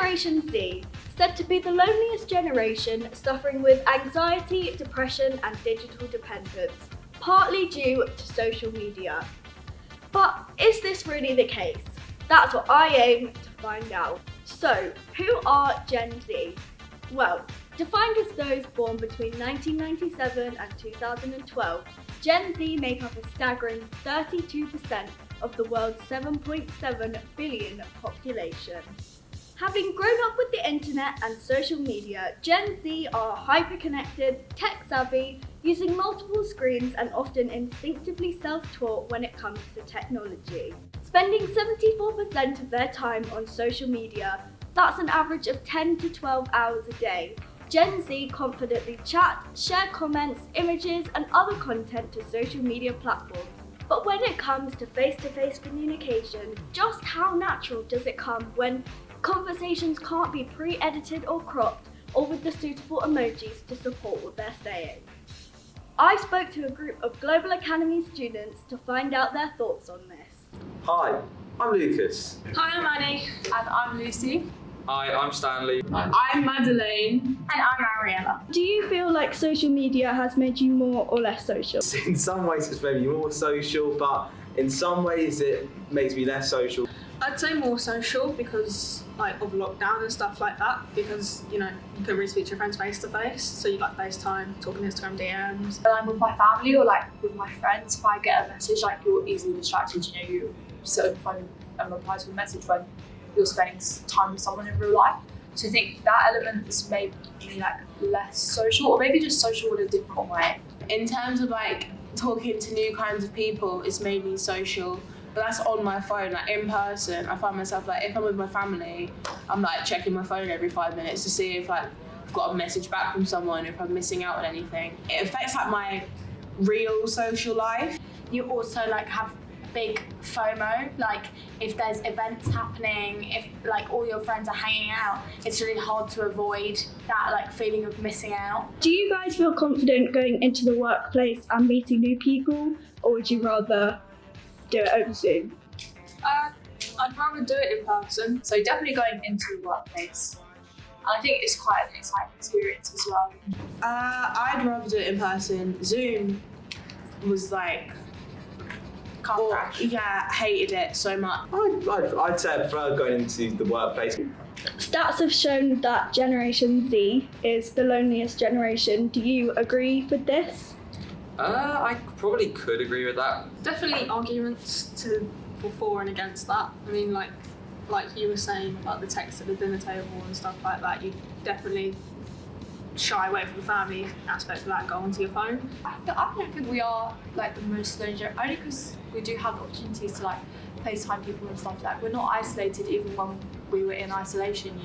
Generation Z, said to be the loneliest generation, suffering with anxiety, depression and digital dependence, partly due to social media. But is this really the case? That's what I aim to find out. So, who are Gen Z? Well, defined as those born between 1997 and 2012, Gen Z make up a staggering 32% of the world's 7.7 billion population. Having grown up with the internet and social media, Gen Z are hyper-connected, tech-savvy, using multiple screens and often instinctively self-taught when it comes to technology. Spending 74% of their time on social media, that's an average of 10 to 12 hours a day. Gen Z confidently chat, share comments, images and other content to social media platforms. But when it comes to face-to-face communication, just how natural does it come when conversations can't be pre-edited or cropped, or with the suitable emojis to support what they're saying? I spoke to a group of Global Academy students to find out their thoughts on this. Hi, I'm Lucas. Hi, I'm Annie. And I'm Lucy. Hi, I'm Stanley. I'm Madeleine. And I'm Mariella. Do you feel like social media has made you more or less social? In some ways it's made me more social, but in some ways it makes me less social. I'd say more social because of lockdown and stuff like that, because you couldn't really speak to your friends face to face, so you FaceTime, talking Instagram DMs. When I'm with my family or with my friends, if I get a message, you're easily distracted, you sit on the phone and reply to a message when you're spending time with someone in real life. So I think that element has made me less social, or maybe just social in a different way. In terms of talking to new kinds of people, it's made me social. But that's on my phone. In person, I find myself if I'm with my family, I'm checking my phone every 5 minutes to see if I've got a message back from someone, if I'm missing out on anything. It affects my real social life. You also have big FOMO, if there's events happening, if all your friends are hanging out, it's really hard to avoid that feeling of missing out. Do you guys feel confident going into the workplace and meeting new people, or would you rather do it over Zoom? I'd rather do it in person. So definitely going into the workplace. And I think it's quite an exciting experience as well. I'd rather do it in person. Zoom was hated it so much. I'd say I prefer going into the workplace. Stats have shown that Generation Z is the loneliest generation. Do you agree with this? I probably could agree with that. Definitely arguments for and against that. I mean, like you were saying about the text at the dinner table and stuff like that, you definitely shy away from the family aspect of that, go onto your phone. I think we are the most lonely generation, only because we do have opportunities to FaceTime people and stuff. We're not isolated even when we were in isolation.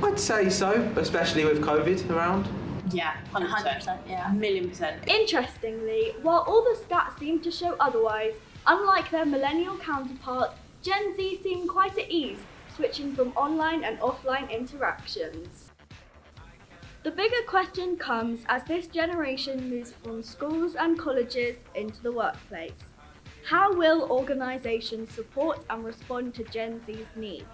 I'd say so, especially with COVID around. Yeah, 100%. Yeah. 1,000,000%. Interestingly, while all the stats seem to show otherwise, unlike their millennial counterparts, Gen Z seem quite at ease, switching from online and offline interactions. The bigger question comes as this generation moves from schools and colleges into the workplace. How will organisations support and respond to Gen Z's needs?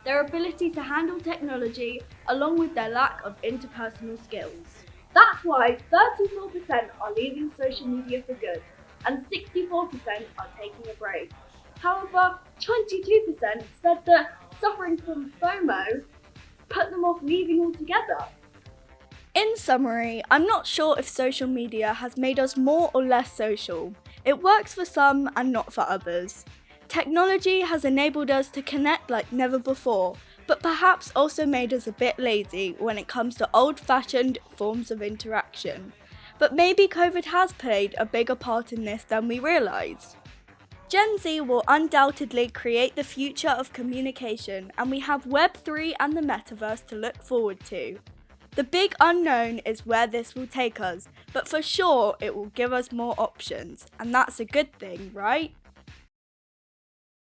Their ability to handle technology, along with their lack of interpersonal skills. That's why 34% are leaving social media for good, and 64% are taking a break. However, 22% said that suffering from FOMO put them off leaving altogether. In summary, I'm not sure if social media has made us more or less social. It works for some and not for others. Technology has enabled us to connect like never before, but perhaps also made us a bit lazy when it comes to old-fashioned forms of interaction. But maybe COVID has played a bigger part in this than we realise. Gen Z will undoubtedly create the future of communication, and we have Web3 and the metaverse to look forward to. The big unknown is where this will take us, but for sure it will give us more options, and that's a good thing, right?